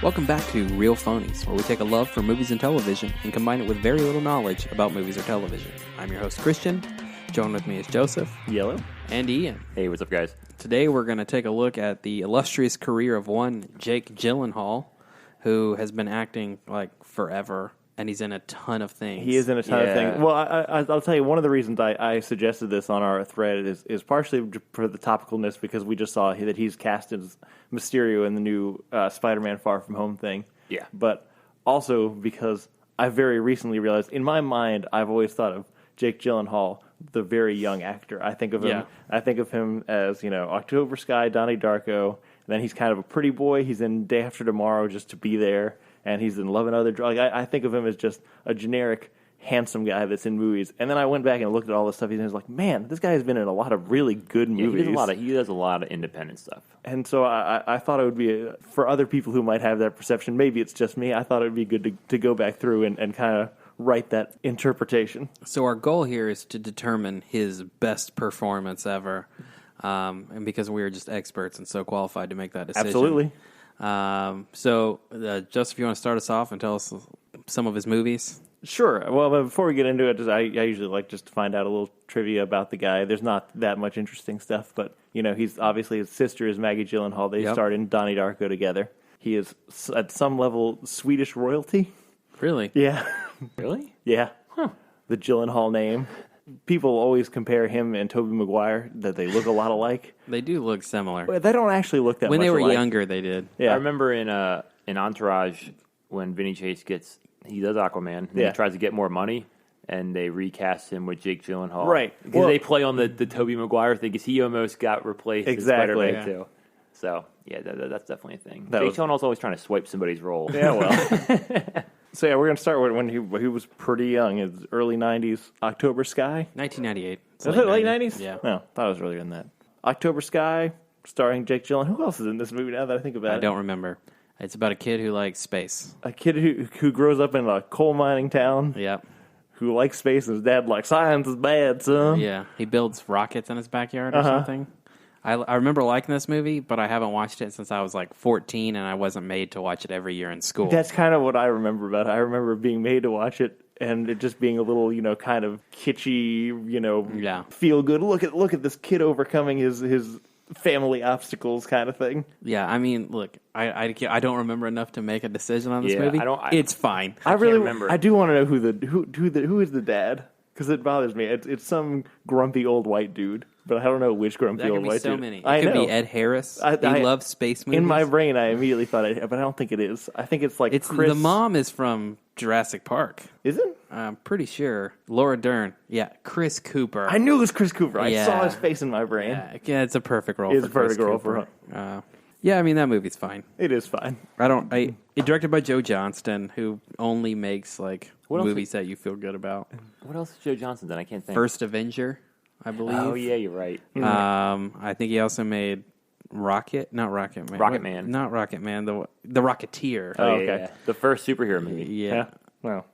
Welcome back to Real Phonies, where we take a love for movies and television and combine it with very little knowledge about movies or television. I'm your host, Christian. Joined with me is Joseph. Yellow. And Ian. Hey, what's up, guys? Today we're going to take a look at the illustrious career of one Jake Gyllenhaal, who has been acting like forever, and he's in a ton of things. He is in a ton of things. Well, I'll tell you, one of the reasons I suggested this on our thread is partially for the topicalness, because we just saw that he's cast as Mysterio in the new Spider-Man Far From Home thing. Yeah. But also because I very recently realized, in my mind, I've always thought of Jake Gyllenhaal, the very young actor. I think of him. Yeah. I think of him as, October Sky, Donnie Darko. And then he's kind of a pretty boy. He's in Day After Tomorrow just to be there, and he's in Love and Other Drugs. I think of him as just a generic handsome guy that's in movies. And then I went back and looked at all the stuff he's in. I was like, man, this guy has been in a lot of really good movies. He does a lot of independent stuff. And so I thought it would be, for other people who might have that perception, maybe it's just me, I thought it would be good to go back through and kind of write that interpretation. So our goal here is to determine his best performance ever, and because we are just experts and so qualified to make that decision. Absolutely. So, Joseph, you want to start us off and tell us some of his movies? Sure. Well, but before we get into it, I usually like just to find out a little trivia about the guy. There's not that much interesting stuff, but, he's obviously, his sister is Maggie Gyllenhaal. They starred in Donnie Darko together. He is, at some level, Swedish royalty. Really? Yeah. Really? Yeah. Huh. The Gyllenhaal name. People always compare him and Tobey McGuire, that they look a lot alike. They do look similar. But they don't actually look that When much they were alike. younger, they did. Yeah. I remember in Entourage when Vinny Chase he does Aquaman, and he tries to get more money, and they recast him with Jake Gyllenhaal. Right. Because they play on the Tobey Maguire thing, because he almost got replaced Exactly. as Spider-Man too. So, yeah, that's definitely a thing. That Jake Gyllenhaal's always trying to swipe somebody's role. Yeah, well. So, yeah, we're going to start with when he was pretty young. His early 90s, October Sky. 1998. Was it late 90s? Yeah. No, thought it was earlier than that. October Sky, starring Jake Gyllenhaal. Who else is in this movie now that I think about it? I don't remember. It's about a kid who likes space. A kid who grows up in a coal mining town. Yep. Who likes space, and his dad like, science is bad, son. Yeah. He builds rockets in his backyard or something. I remember liking this movie, but I haven't watched it since I was like 14, and I wasn't made to watch it every year in school. That's kind of what I remember about it. I remember being made to watch it, and it just being a little, kind of kitschy, feel good. Look at this kid overcoming his family obstacles kind of thing. Yeah, I mean, look, I don't remember enough to make a decision on this movie. It's fine. I really remember. I do want to know who is the dad, because it bothers me. It's some grumpy old white dude, but I don't know which grumpy That old could be white so dude. many. It I could know. be Ed Harris. I He loves space movies. In my brain, I immediately thought, but I don't think it is. I think it's like It's Chris. the mom is from Jurassic Park. Is it? I'm pretty sure. Laura Dern. Yeah, Chris Cooper. I knew it was Chris Cooper. I Yeah. saw his face in my brain. Yeah, it's a perfect role. It's for a perfect Chris role Cooper. for yeah, I mean that movie's fine. It is fine. It's directed by Joe Johnston, who only makes like What else movies that you feel good about. What else has Joe Johnson done? I can't think. First Avenger, I believe. Oh, yeah, you're right. I think he also made Rocket Man. Not Rocket Man. The Rocketeer. Oh, okay. Yeah. The first superhero movie. Yeah. Well,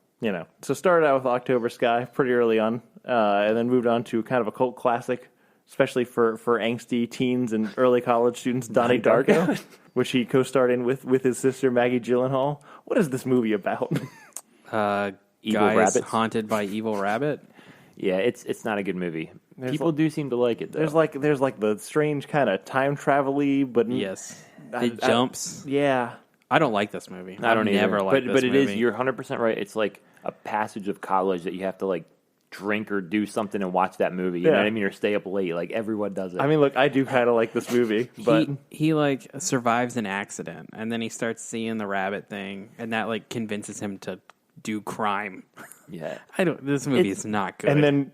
So started out with October Sky pretty early on, and then moved on to kind of a cult classic, especially for angsty teens and early college students, Donnie Darko, which he co-starred in with his sister Maggie Gyllenhaal. What is this movie about? Evil Guys rabbits. haunted by evil rabbit. Yeah, it's not a good movie. People do seem to like it, though. There's like the strange kind of time travel-y, but Yes. It jumps. Yeah. I don't like this movie. I don't never either. liked this but movie. it is. You're 100% right. It's like a passage of college that you have to like drink or do something and watch that movie. You know what I mean? Or stay up late. Like everyone does it. I mean, look, I do kind of like this movie, but he like survives an accident, and then he starts seeing the rabbit thing, and that like convinces him to do crime. yeah. This movie is not good. And then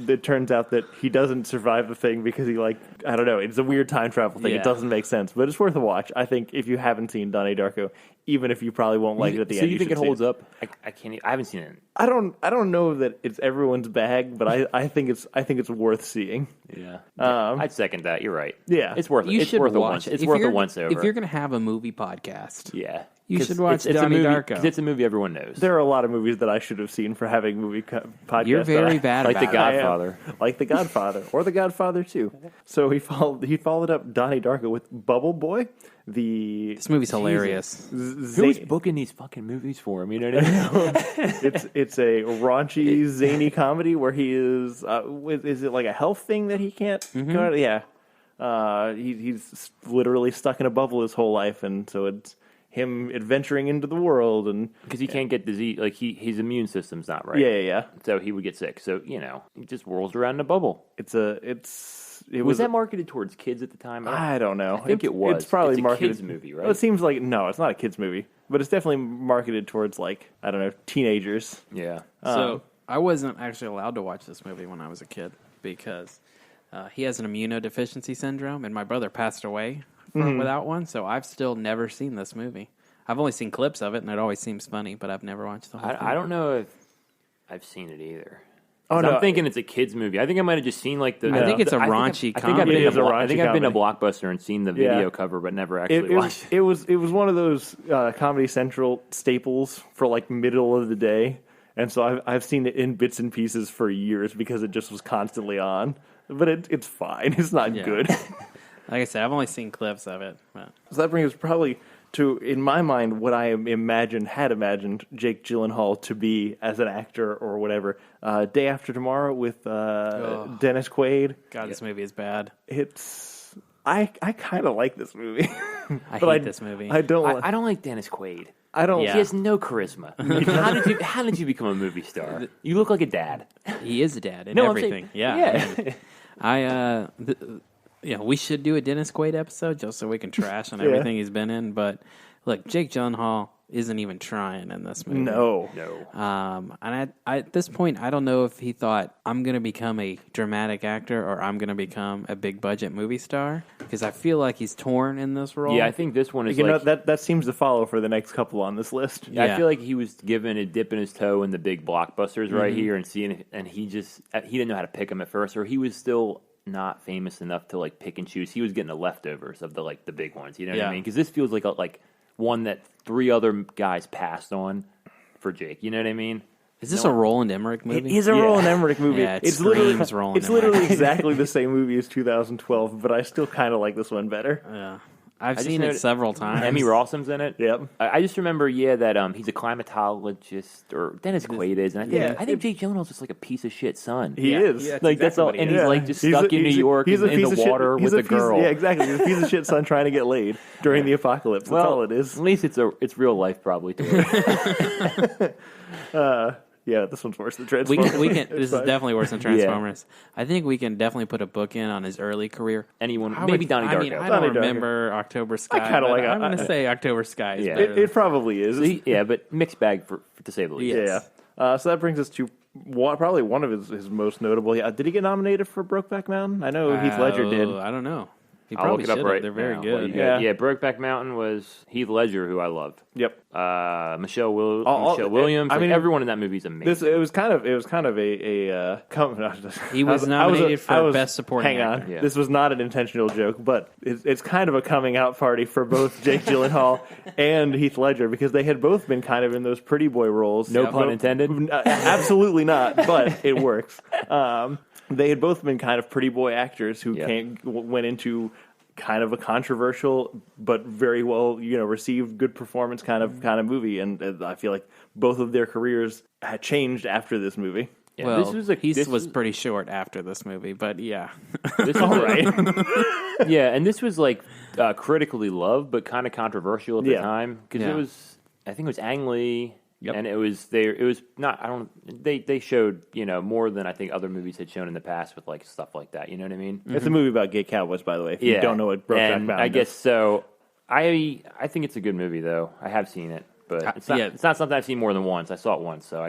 it turns out that he doesn't survive the thing because he I don't know, it's a weird time travel thing. Yeah. It doesn't make sense, but it's worth a watch. I think if you haven't seen Donnie Darko, even if you probably won't like it at the So end, you think it should holds see up? I can't. I haven't seen it. I don't know that it's everyone's bag, but I think it's worth seeing. Yeah. I'd second that. You're right. Yeah. It's worth it. you It's should worth a watch once. it. It's If worth a you're- once over. If you're going to have a movie podcast, yeah. You should watch it's Donnie a movie, Darko. 'cause it's a movie everyone knows. There are a lot of movies that I should have seen for having movie podcasts. You're very bad like about The Godfather. Like The Godfather, or The Godfather 2. So he followed up Donnie Darko with Bubble Boy. This movie's hilarious. Who's booking these fucking movies for him? You know what I mean? It's a raunchy, zany comedy where he is. Is it like a health thing that he can't? Go out? Yeah. He's literally stuck in a bubble his whole life, and so it's him adventuring into the world, and Because he can't get disease. Like his immune system's not right. yeah. So he would get sick. So he just whirls around in a bubble. It Was that marketed towards kids at the time? I don't know. I think it was. It's probably It's a marketed kids movie, right? Well, it seems like no, it's not a kids movie, but it's definitely marketed towards like I don't know teenagers. Yeah. So I wasn't actually allowed to watch this movie when I was a kid because he has an immunodeficiency syndrome, and my brother passed away without one. So I've still never seen this movie. I've only seen clips of it, and it always seems funny, but I've never watched the whole thing. I don't know if I've seen it either. Oh, no. I'm thinking it's a kids movie. I think I might have just seen like the. I think it's a raunchy comedy. I think I've been to Blockbuster and seen the video cover, but never actually watched it. It was one of those Comedy Central staples for like middle of the day, and so I've seen it in bits and pieces for years because it just was constantly on. But it's fine. It's not good. Like I said, I've only seen clips of it. But. So that brings us probably to, in my mind, what I had imagined Jake Gyllenhaal to be as an actor or whatever. Day After Tomorrow with Dennis Quaid. God, this movie is bad. I kind of like this movie. I hate this movie. I don't like Dennis Quaid. I don't. Yeah. He has no charisma. How did you become a movie star? You look like a dad. He is a dad in No, I'm everything. saying- Yeah. We should do a Dennis Quaid episode just so we can trash on everything he's been in. But look, Jake Gyllenhaal isn't even trying in this movie. No. And at this point, I don't know if he thought I'm going to become a dramatic actor or I'm going to become a big budget movie star because I feel like he's torn in this role. Yeah, I think this one is that seems to follow for the next couple on this list. Yeah. I feel like he was given a dip in his toe in the big blockbusters right here and he didn't know how to pick them at first, or he was still not famous enough to like pick and choose. He was getting the leftovers of the big ones. You know what I mean? Because this feels like one that 3 other guys passed on for Jake. You know what I mean? Is this a Roland Emmerich movie? It is a Roland Emmerich movie. Yeah, it's literally Roland literally exactly the same movie as 2012, but I still kind of like this one better. Yeah. I've seen it several times. Emmy Rossum's in it. Yep. I just remember, that he's a climatologist, or Dennis Quaid is, and I think Jake Gyllenhaal's just like a piece of shit son. He is. Yeah, Like that's all, and he's like just stuck in New York in the water with a girl. Yeah, exactly. He's a piece of shit son trying to get laid during the apocalypse. That's all it is. At least it's real life probably too. Yeah, this one's worse than Transformers. This is definitely worse than Transformers. I think we can definitely put a book in on his early career. Anyone, maybe Donnie Darko. I mean, I Donnie don't remember October Sky. I kind of like. I'm going to say October Sky. Is better It probably is. But mixed bag to say the least. Yes. Yeah. So that brings us to probably one of his most notable. Yeah, did he get nominated for Brokeback Mountain? I know Heath Ledger did. I don't know. He I'll probably look it up should. right They're very now. good. Yeah, Brokeback Mountain was Heath Ledger, who I love. Yep. Michelle Williams. I mean, everyone in that movie is amazing. It was kind of a He was nominated for Best Supporting Hang on, Actor. yeah. This was not an intentional joke, but it's kind of a coming out party for both Jake Gyllenhaal and Heath Ledger because they had both been kind of in those pretty boy roles. No pun intended. Absolutely not, but it works. They had both been kind of pretty boy actors who went into kind of a controversial but very well received good performance kind of movie, and I feel like both of their careers had changed after this movie. Yeah, well, this was pretty short after this movie, but yeah. This all right. Yeah, and this was like critically loved but kind of controversial at the time because it was, I think it was Ang Lee. Yep. And it was not. They showed more than I think other movies had shown in the past with like stuff like that. You know what I mean? Mm-hmm. It's a movie about gay cowboys, by the way. If you don't know what Brokeback Mountain I guess so. I think it's a good movie though. I have seen it, but it's not something I've seen more than once. I saw it once, so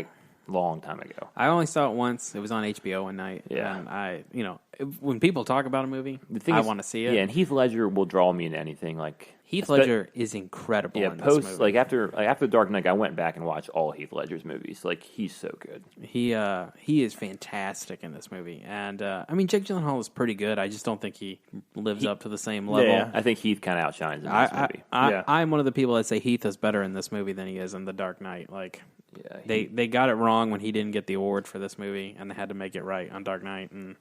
long time ago. I only saw it once. It was on HBO one night. Yeah. And when people talk about a movie, I want to see it. Yeah, and Heath Ledger will draw me into anything. Like Heath Ledger is incredible in this movie. Like after Dark Knight, I went back and watched all Heath Ledger's movies. Like he's so good. He is fantastic in this movie, and Jake Gyllenhaal is pretty good. I just don't think he lives up to the same level. Yeah. I think Heath kind of outshines in this movie. I'm one of the people that say Heath is better in this movie than he is in The Dark Knight. Like, they got it wrong when he didn't get the award for this movie, and they had to make it right on Dark Knight. And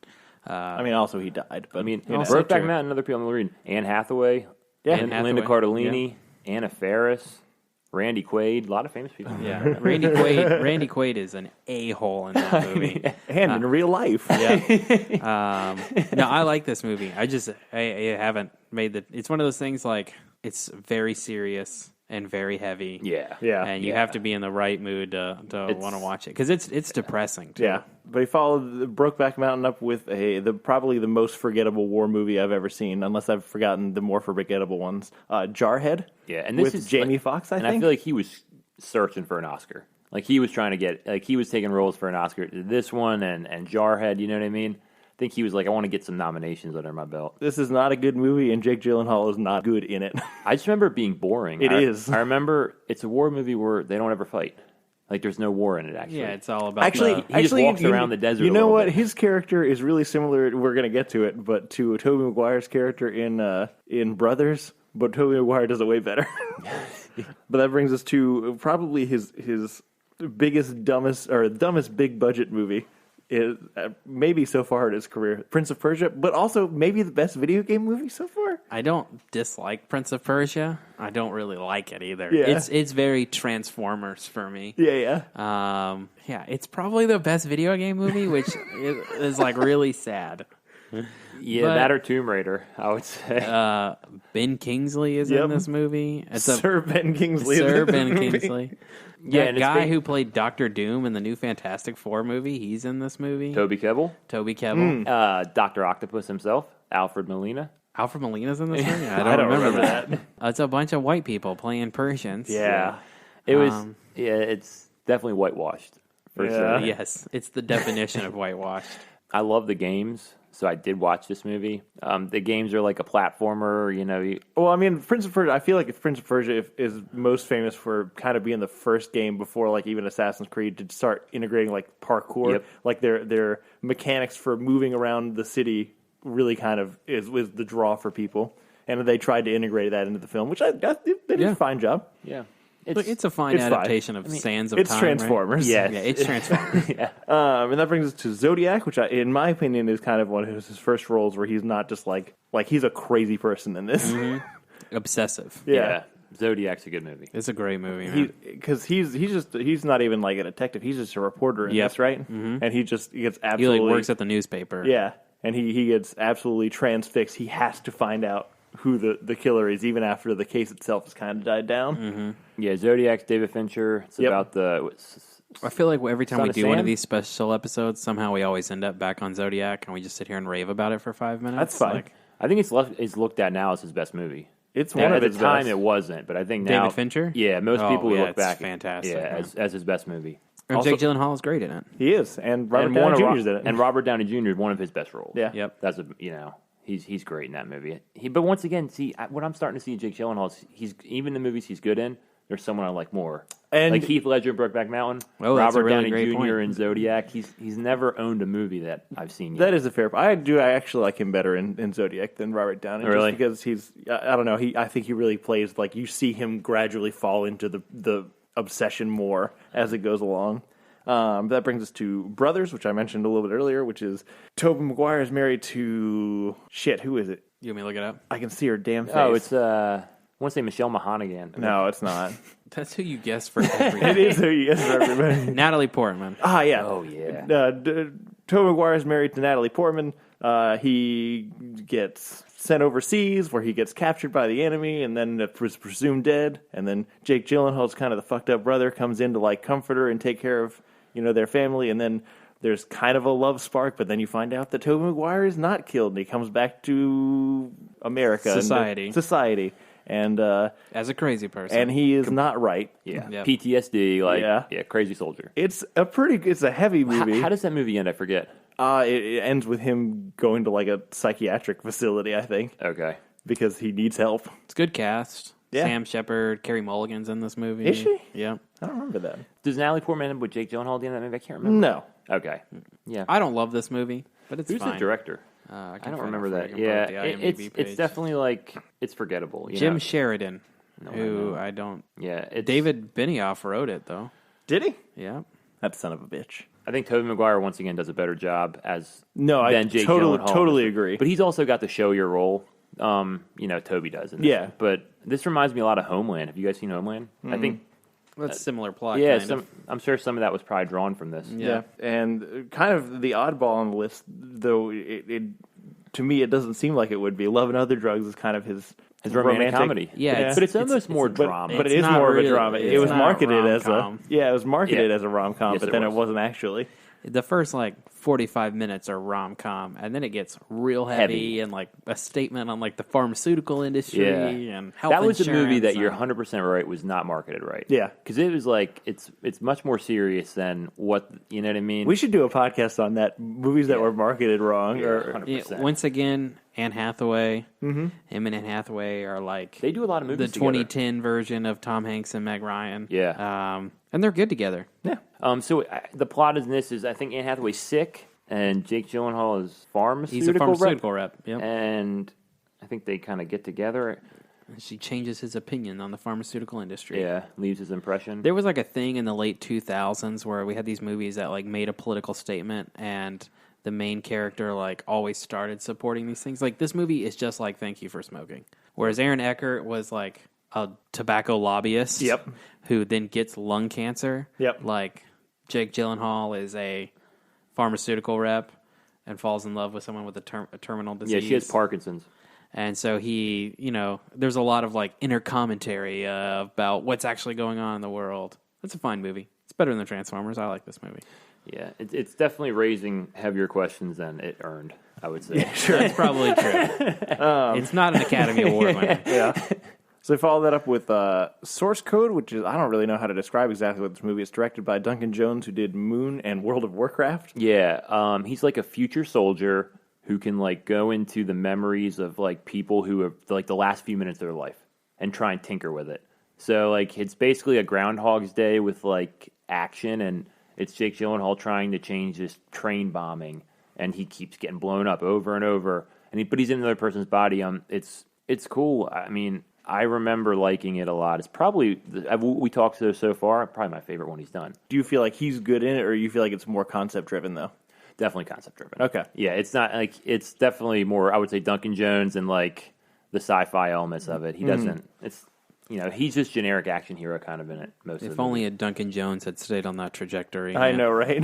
also he died. But Brokeback Mountain, another people I'm reading. Anne Hathaway, Linda Cardellini, Anna Faris, Randy Quaid, a lot of famous people. Yeah, Randy Quaid is an a-hole in that movie, and in real life. Yeah. No, I like this movie. I haven't made the. It's one of those things like it's very serious and very heavy. Yeah. And you have to be in the right mood to want to watch it because it's depressing too. Yeah, but he followed Brokeback Mountain up with probably the most forgettable war movie I've ever seen, unless I've forgotten the more forgettable ones. Jarhead. Yeah, and this with is Jamie Foxx. I think. I feel like he was searching for an Oscar. Like he was trying to get, like he was taking roles for an Oscar. This one and Jarhead. You know what I mean? I think he was like, I want to get some nominations under my belt. This is not a good movie, and Jake Gyllenhaal is not good in it. I just remember it being boring. It is. I remember it's a war movie where they don't ever fight. Like there's no war in it. Actually, yeah, it's all about he just walks around the desert. You know what? Bit. His character is really similar. We're going to get to it, but to Tobey McGuire's character in Brothers. But Tobey McGuire does it way better. But that brings us to probably his dumbest big budget movie. Is maybe so far in his career, Prince of Persia, but also maybe the best video game movie so far. I don't dislike Prince of Persia. I don't really like it either. Yeah. It's very Transformers for me. Yeah. It's probably the best video game movie, which is like really sad. Yeah, but, that or Tomb Raider, I would say. Ben Kingsley is in this movie. Sir Ben Kingsley. Kingsley. Yeah, and guy who played Dr. Doom in the new Fantastic Four movie, he's in this movie. Toby Kebbell. Mm. Dr. Octopus himself, Alfred Molina. Alfred Molina's in this movie? I don't remember that. It's a bunch of white people playing Persians. Yeah. It was, it's definitely whitewashed. Yes, it's the definition of whitewashed. I love the games. So I did watch this movie. The games are like a platformer, you know. Prince of Persia, I feel like Prince of Persia is most famous for kind of being the first game before like even Assassin's Creed to start integrating like parkour. Yep. Like their mechanics for moving around the city really kind of was the draw for people. And they tried to integrate that into the film, which they did a fine job. Yeah. It's a fine adaptation of Sands of It's Time. Transformers. Right? Yeah, it's Transformers. And that brings us to Zodiac, which in my opinion is kind of one of his first roles where he's not just like he's a crazy person in this. Mm-hmm. Obsessive. Yeah. Zodiac's a good movie. It's a great movie, man. Because he's not even like a detective. He's just a reporter in this, right? Mm-hmm. And he gets absolutely... He works at the newspaper. Yeah. And he gets absolutely transfixed. He has to find out who the killer is, even after the case itself has kind of died down. Mm-hmm. Yeah, Zodiac's David Fincher. It's about the... I feel like every time we do Sam? one of these special episodes, somehow we always end up back on Zodiac, and we just sit here and rave about it for 5 minutes. That's fine. I think it's looked at now as his best movie. It's one of at his the time best. It wasn't, but I think now David Fincher. Yeah, most people would look back. Fantastic. As his best movie. And Also, Jake Gyllenhaal is great in it. He is, and Robert Downey Jr. is in it. And Robert Downey Jr. one of his best roles. Yeah. Yep. That's he's great in that movie. But once again, what I'm starting to see in Jake Gyllenhaal is he's even the movies he's good in. There's someone I like more. And like Heath Ledger in Brokeback Mountain, Oh, that's a Robert really Downey great Jr. point. in Zodiac. He's never owned a movie that I've seen yet. That is a fair point. I actually like him better in Zodiac than Robert Downey. Really? Just because he's, I don't know, I think he really plays, like, you see him gradually fall into the obsession more as it goes along. That brings us to Brothers, which I mentioned a little bit earlier, which is Tobey McGuire is married to, who is it? You want me to look it up? I can see her damn face. Oh, it's, I want to say Michelle Mahoney. No, it's not. That's who you guess for everything. It is who you guess for everybody. Natalie Portman. Ah, yeah. Oh, yeah. Tobey McGuire is married to Natalie Portman. He gets sent overseas where he gets captured by the enemy and then was presumed dead. And then Jake Gyllenhaal's kind of the fucked up brother comes in to like comfort her and take care of, their family. And then there's kind of a love spark, but then you find out that Tobey McGuire is not killed and he comes back to America. Society. and As a crazy person. and he is not right. Yeah. Yep. PTSD, yeah, crazy soldier. It's a heavy movie. How does that movie end? I forget. It ends with him going to like a psychiatric facility, I think, Okay. because he needs help. It's a good cast. Yeah. Sam Shepard, Carey Mulligan's in this movie. Is she? Yeah. I don't remember that. Does Natalie Portman end up with Jake Gyllenhaal at the end of that movie? I can't remember. No. Okay. Yeah. I don't love this movie, but it's Who's fine. the director? I I don't remember I that. can pull Yeah, up the IMDb it's page. definitely like it's forgettable. You Jim know? Sheridan, I who know. I don't. Yeah, it's, David Benioff wrote it though. Did he? Yeah. That son of a bitch. I think Tobey McGuire once again does a better job as No, I than Jake totally Gyllenhaal. agree. But he's also got the show your role. Toby does. In this. Yeah. But this reminds me a lot of Homeland. Have you guys seen Homeland? I think. That's similar plot. Yeah, kind of. I'm sure some of that was probably drawn from this. Yeah. And kind of the oddball on the list, though it to me it doesn't seem like it would be. Love and Other Drugs is kind of his romantic comedy. Yeah, but it's almost more drama. But it It's is not more of a really- drama. it's It was not marketed as a rom-com. as a rom com, Yes, but it then was. it wasn't actually. The first 45 minutes are rom com, and then it gets real heavy and like a statement on like the pharmaceutical industry Yeah. and health That was a movie that insurance you're and- 100% right was not marketed right. Yeah. Because it was like, it's much more serious than what, you know what I mean? We should do a podcast on that. Movies that were marketed wrong. Yeah, Or 100%. Yeah, once again, Anne Hathaway, him and Anne Hathaway are like They do a lot of the movies together. 2010 version of Tom Hanks and Meg Ryan. Yeah. And they're good together. yeah. The plot in this is I think Anne Hathaway's sick and Jake Gyllenhaal is pharmaceutical He's a pharmaceutical rep. Yep. and I think they kind of get together. She changes his opinion on the pharmaceutical industry. Yeah, leaves his impression. There was like a thing in the late 2000s where we had these movies that like made a political statement and the main character like always started supporting these things. Like this movie is just like Thank You for Smoking. Whereas Aaron Eckhart was like a tobacco lobbyist Yep. who then gets lung cancer. Yep. Like Jake Gyllenhaal is a pharmaceutical rep and falls in love with someone with a terminal disease. Yeah, she has Parkinson's. And so he, there's a lot of like inner commentary about what's actually going on in the world. It's a fine movie. It's better than Transformers. I like this movie. Yeah, it's definitely raising heavier questions than it earned, I would say. Sure, that's probably true. It's not an Academy Award winner. Yeah. So they follow that up with Source Code, which is, I don't really know how to describe exactly what this movie is. Directed by Duncan Jones, who did Moon and World of Warcraft. Yeah, he's like a future soldier who can like go into the memories of like people who have like the last few minutes of their life and try and tinker with it. So like it's basically a Groundhog's Day with like action, and it's Jake Gyllenhaal trying to change this train bombing, and he keeps getting blown up over and over. But he's in another person's body. It's cool. I mean, I remember liking it a lot. It's probably we talked to so far. Probably my favorite one he's done. Do you feel like he's good in it, or you feel like it's more concept driven though? Definitely concept driven. Okay. Yeah, it's not like it's definitely more. I would say Duncan Jones and like the sci-fi elements of it. He doesn't. It's he's just generic action hero kind of in it most of If the only movie. a Duncan Jones had stayed on that trajectory. I know, right?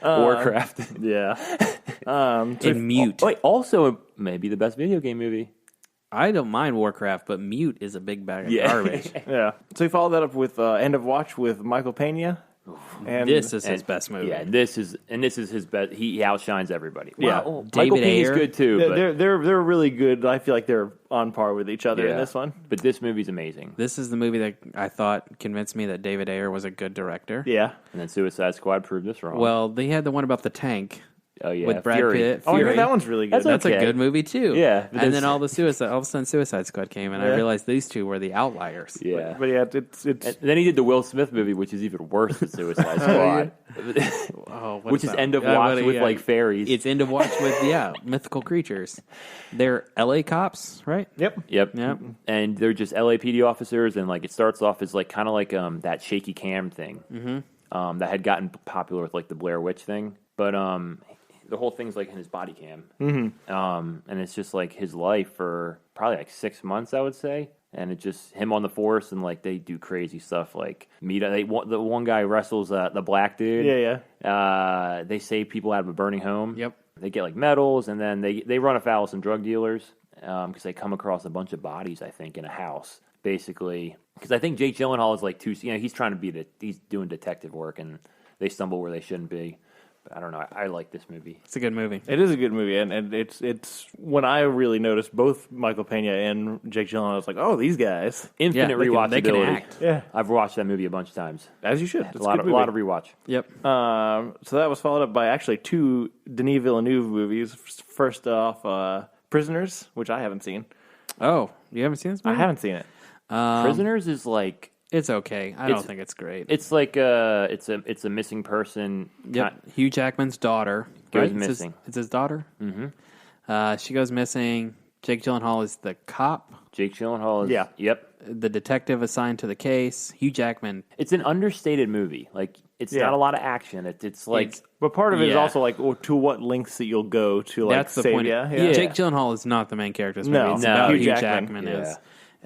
Warcraft. Yeah. And Mute. Wait, also maybe the best video game movie. I don't mind Warcraft, but Mute is a big bag of garbage. Yeah. So we follow that up with End of Watch with Michael Pena. And This is his best movie. Yeah, this is his best. He outshines everybody. Yeah. Well, David Michael Pena's Ayer. good too. But, they're really good. I feel like they're on par with each other in this one. But this movie's amazing. This is the movie that I thought convinced me that David Ayer was a good director. Yeah. And then Suicide Squad proved this wrong. Well, they had the one about the tank oh yeah, with Brad Fury. Pitt. Oh, I Fury. heard that one's really good. That's That's okay. a good movie too. Yeah, but and that's- then all of a sudden Suicide Squad came, and I Yeah. realized these two were the outliers. Yeah. But yeah, it's And then he did the Will Smith movie, which is even worse than Suicide Squad, Oh, what which is that? End of Watch with like fairies. It's End of Watch with mythical creatures. They're L.A. cops, right? Yep. Yep. Yep. And they're just LAPD officers, and like it starts off as like kind of like that shaky cam thing that had gotten popular with like the Blair Witch thing, but the whole thing's like in his body cam, and it's just like his life for probably like 6 months, I would say. And it's just him on the force, and like they do crazy stuff, like the one guy wrestles the black dude. Yeah. They save people out of a burning home. Yep. They get like medals, and then they run afoul of some drug dealers because they come across a bunch of bodies, I think, in a house, basically. Because I think Jake Gyllenhaal is like he's trying to he's doing detective work, and they stumble where they shouldn't be. But I don't know. I like this movie. It's a good movie. It is a good movie, and it's when I really noticed both Michael Pena and Jake Gyllenhaal, I was like, oh, these guys. Infinite rewatchability. They can act. Yeah. I've watched that movie a bunch of times. As you should. A lot of rewatch. Yep. So that was followed up by actually 2 Denis Villeneuve movies. First off, Prisoners, which I haven't seen. Oh, you haven't seen this movie? I haven't seen it. Prisoners is like... It's okay. I don't think it's great. It's like it's a missing person. Yep. Hugh Jackman's daughter goes right? missing. It's his daughter. Mm-hmm. She goes missing. Jake Gyllenhaal is the cop. Jake Gyllenhaal is Yep. The detective assigned to the case. Hugh Jackman. It's an understated movie. Like it's not a lot of action. It's like. But part of it is also like to what lengths that you'll go to like that's the save point. ya. Jake Gyllenhaal is not the main character. Of this movie. It's about Hugh Jackman is.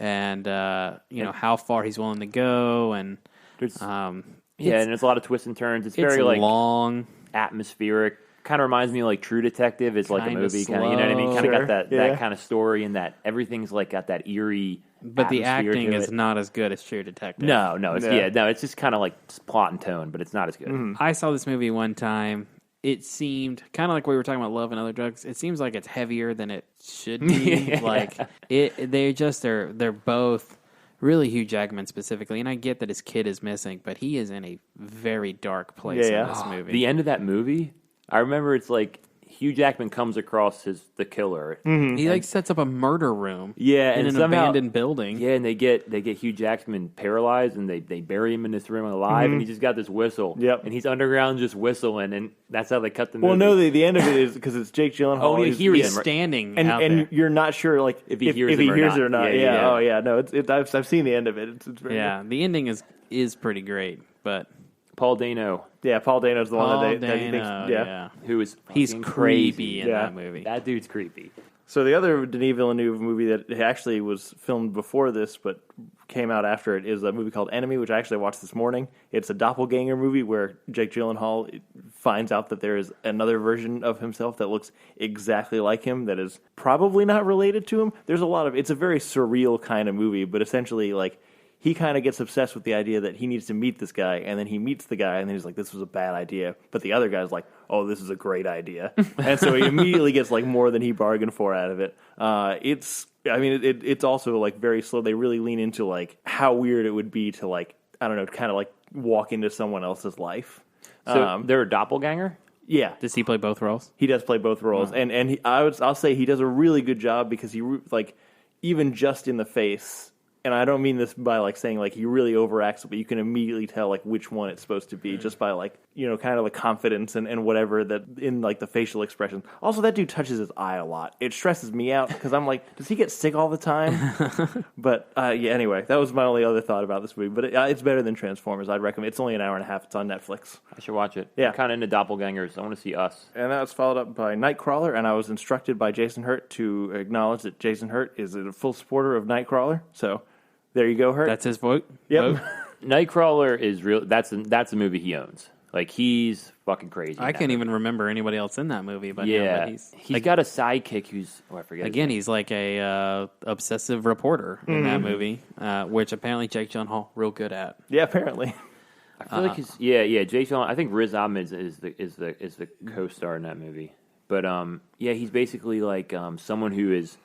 And how far he's willing to go, and and there's a lot of twists and turns. It's very like long, atmospheric. Kind of reminds me of like True Detective is like a movie. Kind of, you know what I mean? Kind of got that kind of story, and that everything's like got that eerie. But the acting is it. not as good as True Detective. No, it's just kind of like plot and tone, but it's not as good. Mm-hmm. I saw this movie one time. It seemed kind of like we were talking about Love and Other Drugs. It seems like it's heavier than it should be. Like they're both really Hugh Jackman specifically, and I get that his kid is missing, but he is in a very dark place in this movie. The end of that movie, I remember it's like Hugh Jackman comes across the killer. Mm-hmm. He like sets up a murder room. Yeah, in an abandoned building. Yeah, and they get Hugh Jackman paralyzed, and they bury him in this room alive, and he just got this whistle. Yep. And he's underground just whistling, and that's how they cut the movie. Well, no, the end of it is because it's Jake Gyllenhaal. Oh, he's standing out there. And you're not sure like if he hears it or not. Yeah. Oh, yeah. No, I've seen the end of it. It's very good. The ending is pretty great, but Paul Dano. Yeah, Paul Dano's the one that he thinks. Yeah. Who is he's creepy in that movie. That dude's creepy. So the other Denis Villeneuve movie that actually was filmed before this but came out after it is a movie called Enemy, which I actually watched this morning. It's a doppelganger movie where Jake Gyllenhaal finds out that there is another version of himself that looks exactly like him that is probably not related to him. It's a very surreal kind of movie, but essentially like he kind of gets obsessed with the idea that he needs to meet this guy, and then he meets the guy, and then he's like, this was a bad idea. But the other guy's like, oh, this is a great idea. And so he immediately gets like more than he bargained for out of it. It's also like very slow. They really lean into like how weird it would be to like, I don't know, kind of like walk into someone else's life. So they're a doppelganger? Yeah. Does he play both roles? He does play both roles. And I'll say he does a really good job because he like even just in the face. And I don't mean this by like saying like he really overacts, but you can immediately tell like which one it's supposed to be just by like, kind of the confidence and whatever that in like the facial expression. Also, that dude touches his eye a lot. It stresses me out because I'm like, does he get sick all the time? But anyway, that was my only other thought about this movie. But it's better than Transformers. I'd recommend. It's only an hour and a half. It's on Netflix. I should watch it. Yeah. I'm kind of into doppelgangers. I want to see Us. And that was followed up by Nightcrawler, and I was instructed by Jason Hurt to acknowledge that Jason Hurt is a full supporter of Nightcrawler. So there you go, Hurt. That's his vote? Yep. Vote? Nightcrawler is real. That's a movie he owns. Like, he's fucking crazy. I can't even remember anybody else in that movie. But yeah, but he's like, got a sidekick who's, I forget. Again, he's like a obsessive reporter in that movie, which apparently Jake Gyllenhaal real good at. Yeah, apparently. I feel like he's Jake Gyllenhaal. I think Riz Ahmed is the co-star in that movie. But he's basically like someone who is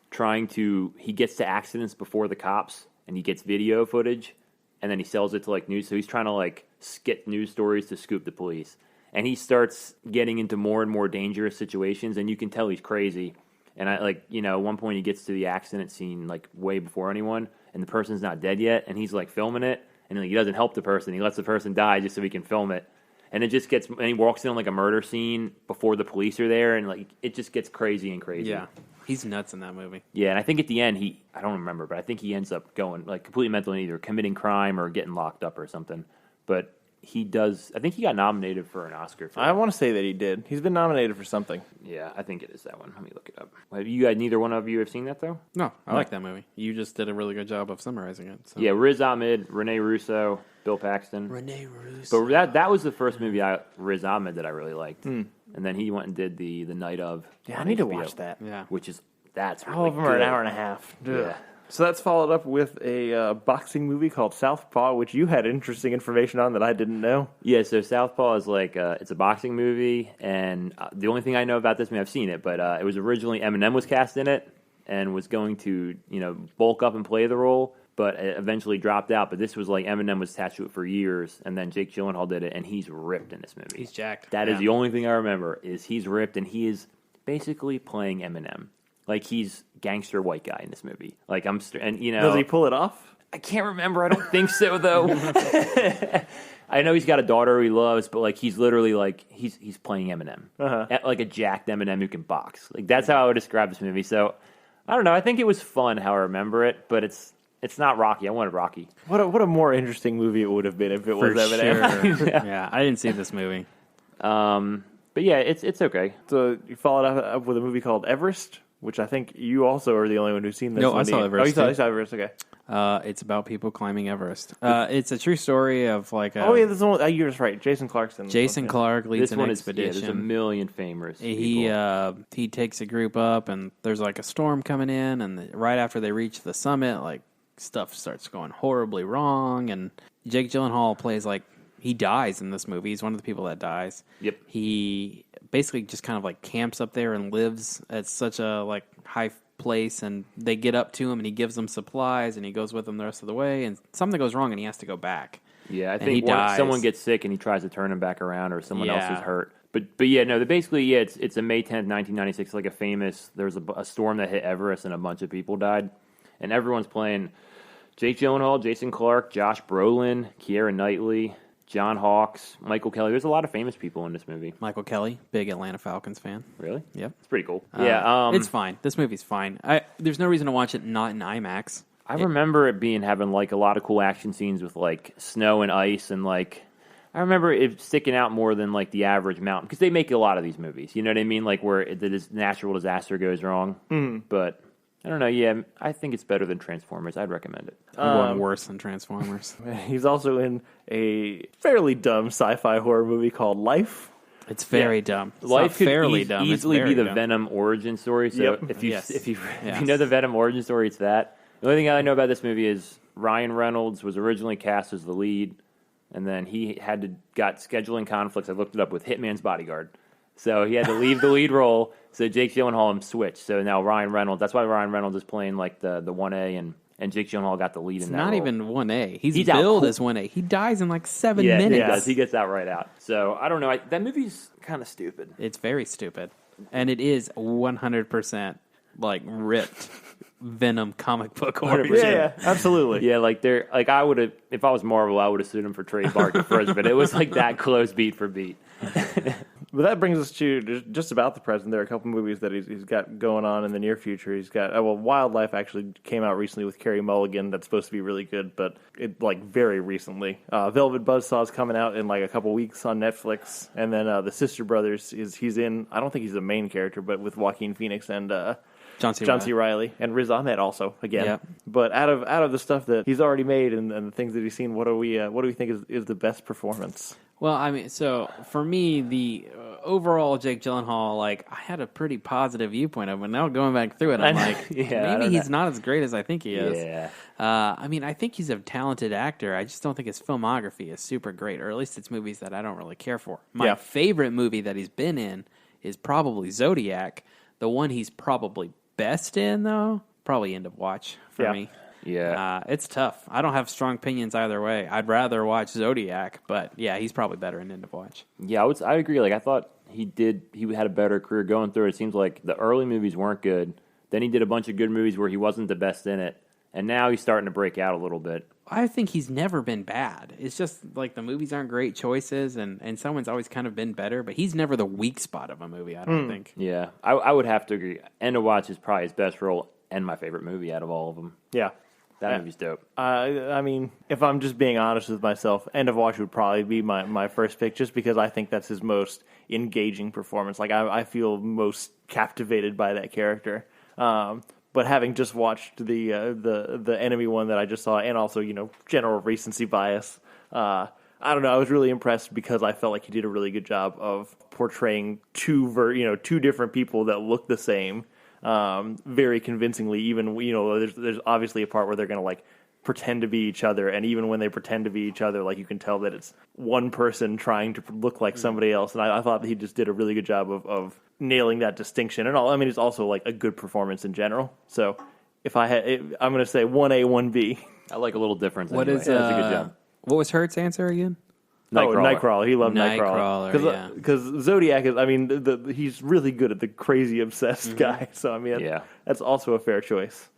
trying to. He gets to accidents before the cops, and he gets video footage, and then he sells it to like news. So he's trying to like get news stories to scoop the police, and he starts getting into more and more dangerous situations, and you can tell he's crazy. And at one point he gets to the accident scene like way before anyone, and the person's not dead yet, and he's like filming it, and he doesn't help the person. He lets the person die just so he can film it. And it just gets, and he walks in on like a murder scene before the police are there, and like it just gets crazy and crazy. Yeah, he's nuts in that movie. Yeah, and I think at the end I don't remember, but I think he ends up going like completely mental, either committing crime or getting locked up or something. But he does. I think he got nominated for an Oscar. I want to say that he did. He's been nominated for something. Yeah, I think it is that one. Let me look it up. Have you guys? Neither one of you have seen that though? No, I like that movie. You just did a really good job of summarizing it. So. Yeah, Riz Ahmed, Rene Russo, Bill Paxton. Rene Russo. But that was the first movie Riz Ahmed that I really liked. And then he went and did the Night of. Yeah, I need to watch that. Yeah, Which is that's really all of them are good. an hour and a half. Yeah. So that's followed up with a boxing movie called Southpaw, which you had interesting information on that I didn't know. Yeah, so Southpaw is like it's a boxing movie, and the only thing I know about this movie, I've seen it, but it was originally Eminem was cast in it and was going to bulk up and play the role, but it eventually dropped out. But this was like Eminem was attached to it for years, and then Jake Gyllenhaal did it, and he's ripped in this movie. He's jacked. That is the only thing I remember is he's ripped, and he is basically playing Eminem. Like, he's gangster white guy in this movie. Like, does he pull it off? I can't remember. I don't think so, though. I know he's got a daughter he loves, but like he's literally like he's playing Eminem, like a jacked Eminem who can box. Like, that's how I would describe this movie. So I don't know. I think it was fun how I remember it, but it's not Rocky. I wanted Rocky. What a more interesting movie it would have been if it was Eminem. Sure. Yeah, I didn't see this movie. But yeah, it's okay. So you followed up with a movie called Everest, which I think you also are the only one who's seen this. No, I saw Everest. Oh, you saw Everest, okay. It's about people climbing Everest. It's a true story of like a... Oh, yeah, this is one, you're just right. Jason Clarkson. Jason Clark leads an expedition. There's a million famous people. He takes a group up, and there's like a storm coming in, and right after they reach the summit, like, stuff starts going horribly wrong, and Jake Gyllenhaal plays like... He dies in this movie. He's one of the people that dies. Yep. He basically just kind of like camps up there and lives at such a like high place, and they get up to him and he gives them supplies and he goes with them the rest of the way, and something goes wrong and he has to go back. Yeah, I think someone gets sick and he tries to turn him back around, or someone else is hurt. But yeah, no, basically, it's a May 10th, 1996, like there's a storm that hit Everest and a bunch of people died. And everyone's playing Jake Gyllenhaal, Jason Clarke, Josh Brolin, Keira Knightley, John Hawkes, Michael Kelly. There's a lot of famous people in this movie. Michael Kelly, big Atlanta Falcons fan. Really? Yep. It's pretty cool. It's fine. This movie's fine. There's no reason to watch it not in IMAX. I remember it having like a lot of cool action scenes with like snow and ice, and like I remember it sticking out more than like the average mountain, because they make a lot of these movies. You know what I mean? Like where the natural disaster goes wrong. Mm. But I don't know. Yeah, I think it's better than Transformers. I'd recommend it. I'm going worse than Transformers. He's also in a fairly dumb sci-fi horror movie called Life. It's very dumb. It's Life could dumb. easily be the Venom origin story. So if you know the Venom origin story, it's that. The only thing I know about this movie is Ryan Reynolds was originally cast as the lead, and then he got scheduling conflicts. I looked it up with Hitman's Bodyguard. So he had to leave the lead role, so Jake Gyllenhaal switched. So now Ryan Reynolds, that's why Ryan Reynolds is playing like the 1A, and Jake Gyllenhaal got the lead in that role. It's not even 1A. He's billed as 1A. He dies in like 7 minutes. He does. He gets that right out. So I don't know. That movie's kind of stupid. It's very stupid. And it is 100% like ripped Venom comic book origin. Yeah, absolutely. Yeah, like I would have, if I was Marvel, I would have sued him for trademark infringement. But it was like that close beat for beat. But that brings us to just about the present. There are a couple movies that he's got going on in the near future. He's got Wildlife actually came out recently with Carey Mulligan. That's supposed to be really good, but it like very recently. Velvet Buzzsaw is coming out in like a couple weeks on Netflix, and then the Sister Brothers he's in. I don't think he's the main character, but with Joaquin Phoenix and John C. Reilly and Riz Ahmed also again. Yep. But out of the stuff that he's already made and the things that he's seen, what do we think is the best performance? Well, I mean, so for me, the overall Jake Gyllenhaal, like, I had a pretty positive viewpoint of him. Now going back through it, I'm like, maybe he's not as great as I think he is. Yeah. I mean, I think he's a talented actor. I just don't think his filmography is super great, or at least it's movies that I don't really care for. My favorite movie that he's been in is probably Zodiac. The one he's probably best in, though, probably End of Watch for me. Yeah. It's tough. I don't have strong opinions either way. I'd rather watch Zodiac, but yeah, he's probably better in End of Watch. Yeah, I agree. Like, I thought he had a better career going through it. It seems like the early movies weren't good. Then he did a bunch of good movies where he wasn't the best in it. And now he's starting to break out a little bit. I think he's never been bad. It's just like the movies aren't great choices, and someone's always kind of been better, but he's never the weak spot of a movie, I don't think. Yeah, I would have to agree. End of Watch is probably his best role and my favorite movie out of all of them. Yeah. That movie's dope. I mean, if I'm just being honest with myself, End of Watch would probably be my first pick, just because I think that's his most engaging performance. Like, I feel most captivated by that character. But having just watched the Enemy one that I just saw, and also, general recency bias, I don't know, I was really impressed because I felt like he did a really good job of portraying two different people that look the same. very convincingly. Even there's obviously a part where they're going to like pretend to be each other, and even when they pretend to be each other, like you can tell that it's one person trying to look like somebody else. And I thought that he just did a really good job of nailing that distinction. And all, I mean, it's also like a good performance in general. So if I'm going to say 1A, 1B. I like a little difference. What anyway. is That's a good job. What was Hurt's answer again? Nightcrawler. He loved Nightcrawler. Nightcrawler. Because Zodiac is, I mean, he's really good at the crazy obsessed guy. So, I mean, that's also a fair choice.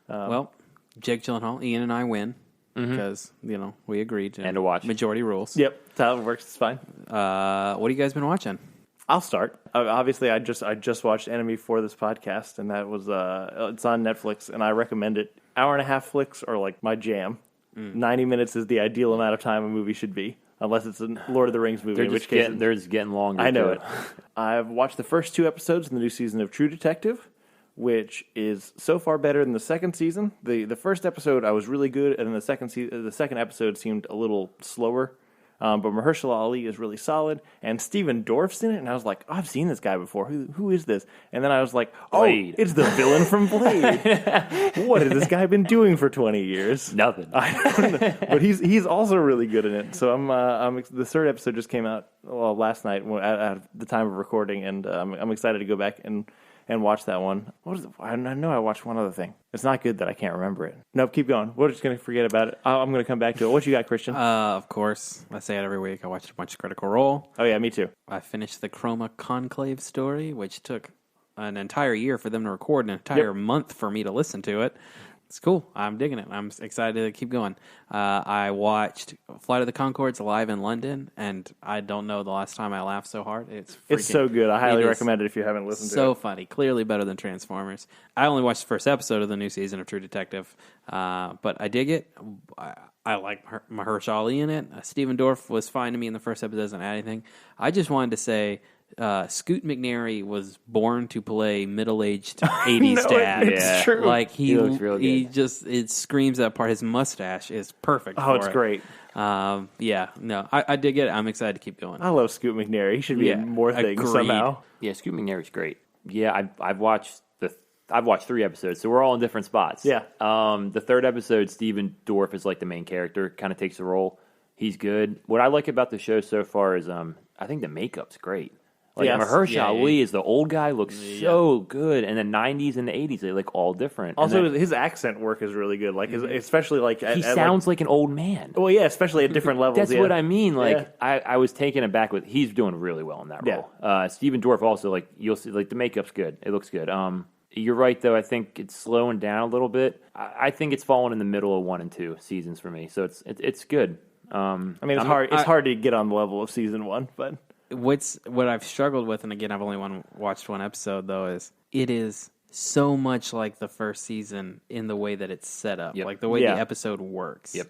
Well, Jake Gyllenhaal, Ian and I win because, we agreed. And to watch. Majority rules. Yep. That's how it works. It's fine. What have you guys been watching? I'll start. Obviously, I just watched Enemy for this podcast, and that was it's on Netflix, and I recommend it. Hour and a half flicks are like my jam. 90 minutes is the ideal amount of time a movie should be, unless it's a Lord of the Rings movie. They're just getting longer. I know it. I've watched the first 2 episodes in the new season of True Detective, which is so far better than the second season. The first episode I was really good, and then the second episode seemed a little slower. But Mahershala Ali is really solid, and Steven Dorff's in it, and I was like, I've seen this guy before. Who is this? And then I was like, Blade. It's the villain from Blade. What has this guy been doing for 20 years? Nothing. I don't know. But he's also really good in it. So the third episode just came out last night at the time of recording, and I'm excited to go back and watch that one. What is it? I know I watched one other thing. It's not good that I can't remember it. Nope, keep going. We're just going to forget about it. I'm going to come back to it. What you got, Christian? Of course. I say it every week. I watched a bunch of Critical Role. Oh, yeah, me too. I finished the Chroma Conclave story, which took an entire year for them to record, an entire month for me to listen to it. It's cool. I'm digging it. I'm excited to keep going. I watched Flight of the Conchords live in London, and I don't know the last time I laughed so hard. It's so good. I highly recommend it if you haven't listened to it. So funny. Clearly better than Transformers. I only watched the first episode of the new season of True Detective, but I dig it. I like Mahershala Ali in it. Steven Dorff was fine to me in the first episode. Doesn't add anything. I just wanted to say Scoot McNairy was born to play middle-aged 80s dad. It's true. Like he looks real good. It screams that part. His mustache is perfect. Oh, it's great. I dig it. I'm excited to keep going. I love Scoot McNairy. He should be in more things somehow. Yeah, Scoot McNairy's great. Yeah, I've watched 3 episodes, so we're all in different spots. Yeah. The third episode, Steven Dorff is like the main character, kind of takes the role. He's good. What I like about the show so far is I think the makeup's great. Like Mahershala Ali is the old guy, looks so good, and the 90s and the 80s they look all different. Also, his accent work is really good. Like especially like he sounds like an old man. Well, yeah, especially at different levels. That's what I mean. Like I was taken aback with. He's doing really well in that role. Steven Dorff also, like you'll see, like the makeup's good. It looks good. You're right though. I think it's slowing down a little bit. I think it's fallen in the middle of 1 and 2 seasons for me. So it's good. I mean, it's hard to get on the level of season 1, but. What I've struggled with, and again, I've only watched one episode, though, is it is so much like the first season in the way that it's set up, like the way the episode works. Yep.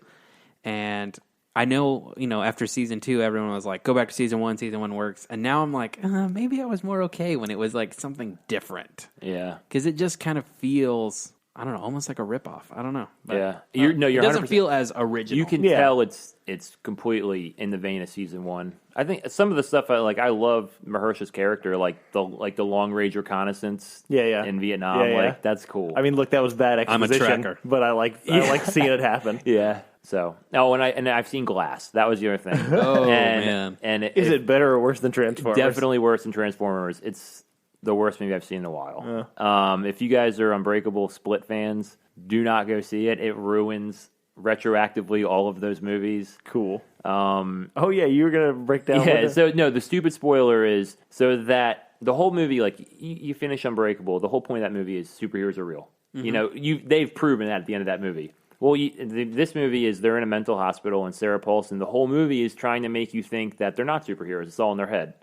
And I know, after season 2, everyone was like, go back to season 1, season 1 works. And now I'm like, maybe I was more okay when it was like something different. Yeah. Because it just kind of feels, I don't know, almost like a ripoff. I don't know. But, you're it doesn't feel as original. You can tell it's completely in the vein of season 1. I think some of the stuff I love Mahershala's character, like the long range reconnaissance in Vietnam. That's cool. I mean, look, that was bad exposition. I'm a tracker. But I like seeing it happen. Yeah. So and I've seen Glass. That was the other thing. Man. And is it better or worse than Transformers? Definitely worse than Transformers. It's the worst movie I've seen in a while. If you guys are Unbreakable Split fans, do not go see it. It ruins retroactively all of those movies. Cool. You were gonna break down. Yeah. So no, the stupid spoiler is so that the whole movie, like you finish Unbreakable. The whole point of that movie is superheroes are real. Mm-hmm. They've proven that at the end of that movie. Well, this movie is they're in a mental hospital, and Sarah Paulson. The whole movie is trying to make you think that they're not superheroes. It's all in their head.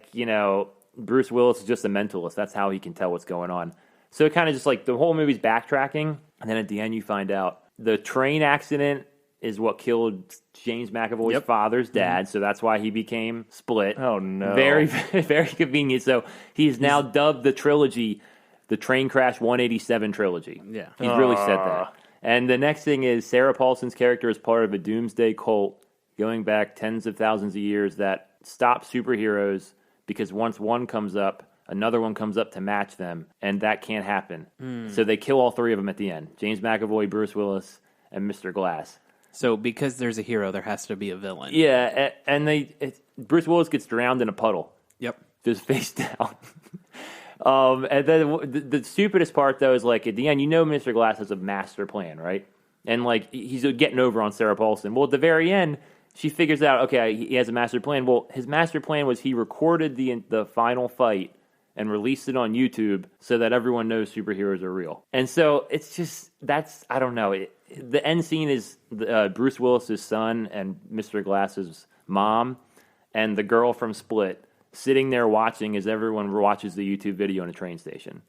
Bruce Willis is just a mentalist. That's how he can tell what's going on. So it kind of just like the whole movie's backtracking, and then at the end you find out the train accident is what killed James McAvoy's father's dad, so that's why he became Split. Oh, no. Very, very convenient. So he's now dubbed the trilogy the Train Crash 187 trilogy. Yeah. He's really said that. And the next thing is Sarah Paulson's character is part of a doomsday cult going back tens of thousands of years that stops superheroes because once one comes up, Another one comes up to match them, and that can't happen. So they kill all three of them at the end. James McAvoy, Bruce Willis, and Mr. Glass. So because there's a hero, there has to be a villain. Yeah, and Bruce Willis gets drowned in a puddle. Yep. Just face down. And then the stupidest part, though, is like at the end, Mr. Glass has a master plan, right? And like he's getting over on Sarah Paulson. Well, at the very end, she figures out, okay, he has a master plan. Well, his master plan was he recorded the final fight and released it on YouTube so that everyone knows superheroes are real. And so it's just, I don't know. The end scene is Bruce Willis's son and Mr. Glass's mom and the girl from Split sitting there watching as everyone watches the YouTube video in a train station.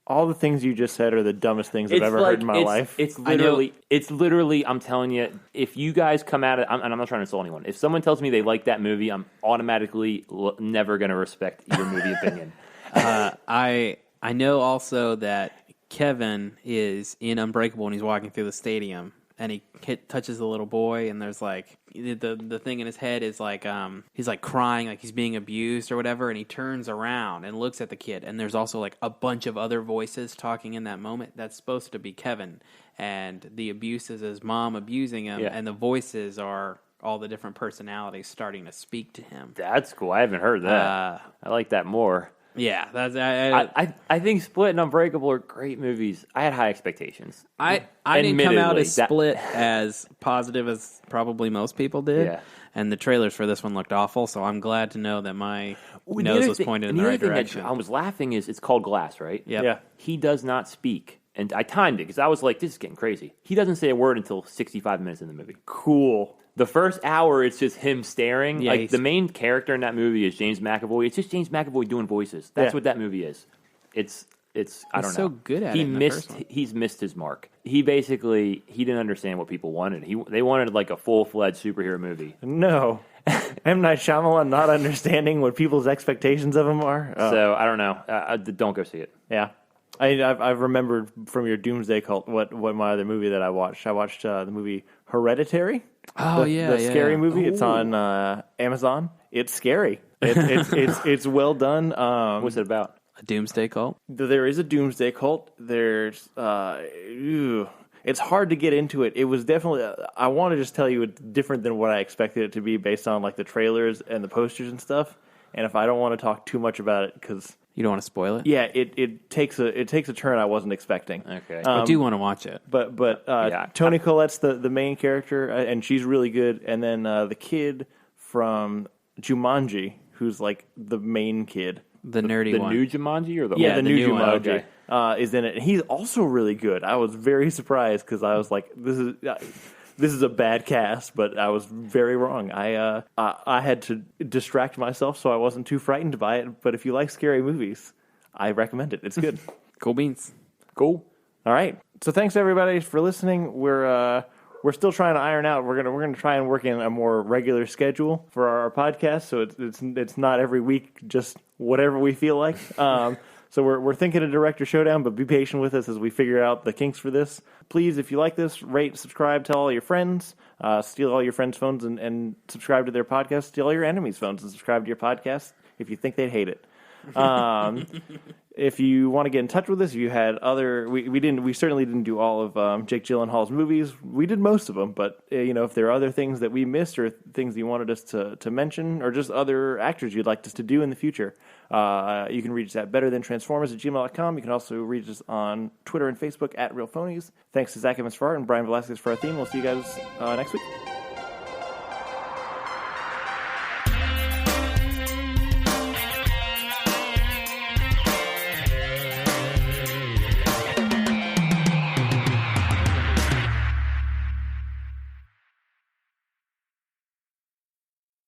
All the things you just said are the dumbest things I've ever heard in my life. It's literally, I'm telling you, if you guys come at it, and I'm not trying to insult anyone, if someone tells me they like that movie, I'm automatically never going to respect your movie opinion. I know also that Kevin is in Unbreakable and he's walking through the stadium and he touches the little boy and there's like the thing in his head is like he's like crying like he's being abused or whatever, and he turns around and looks at the kid, and there's also like a bunch of other voices talking in that moment. That's supposed to be Kevin, and the abuse is his mom abusing him, and the voices are all the different personalities starting to speak to him. That's cool. I haven't heard that. I like that more. Yeah, that's I think Split and Unbreakable are great movies. I had high expectations. I didn't come out as Split as positive as probably most people did. Yeah. And the trailers for this one looked awful, so I'm glad to know that my nose was pointed in the right direction. I was laughing is it's called Glass, right? Yep. Yeah. He does not speak. And I timed it because I was like, this is getting crazy. He doesn't say a word until 65 minutes in the movie. Cool. The first hour, it's just him staring. Yeah, the main character in that movie is James McAvoy. It's just James McAvoy doing voices. That's what that movie is. It's I don't know. So good at it. He's missed his mark. He didn't understand what people wanted. They wanted like a full-fledged superhero movie. No. M. Night Shyamalan not understanding what people's expectations of him are. So I don't know. Don't go see it. Yeah. I've remembered from your Doomsday Cult what my other movie that I watched. I watched the movie Hereditary. Oh, the scary movie. Ooh. It's on Amazon. It's scary. It's well done. What's it about? A doomsday cult? There is a doomsday cult. There's it's hard to get into it. It was definitely I want to just tell you it's different than what I expected it to be based on like the trailers and the posters and stuff. And if I don't want to talk too much about it because you don't want to spoil it? Yeah, it takes a turn I wasn't expecting. Okay. I do want to watch it. But Toni Collette's the main character, and she's really good. And then the kid from Jumanji, who's like the main kid. The nerdy one. The new Jumanji or the old? Yeah, the new Jumanji. Okay. Is in it. And he's also really good. I was very surprised because I was like, this is a bad cast, but I was very wrong. I had to distract myself so I wasn't too frightened by it. But if you like scary movies, I recommend it. It's good. Cool beans. Cool. All right. So thanks everybody for listening. We're still trying to iron out. We're gonna try and work in a more regular schedule for our podcast. So it's not every week just whatever we feel like. So we're thinking a director showdown, but be patient with us as we figure out the kinks for this. Please, if you like this, rate, subscribe, tell all your friends, steal all your friends' phones and subscribe to their podcast. Steal all your enemies' phones and subscribe to your podcast if you think they'd hate it. If you want to get in touch with us, if you had we certainly didn't do all of Jake Gyllenhaal's movies. We did most of them, but if there are other things that we missed or things you wanted us to mention, or just other actors you'd like us to do in the future, you can reach us at betterthantransformers@gmail.com. You can also reach us on Twitter and Facebook @RealPhonies. Thanks to Zach Evans for art and Brian Velasquez for our theme. We'll see you guys next week.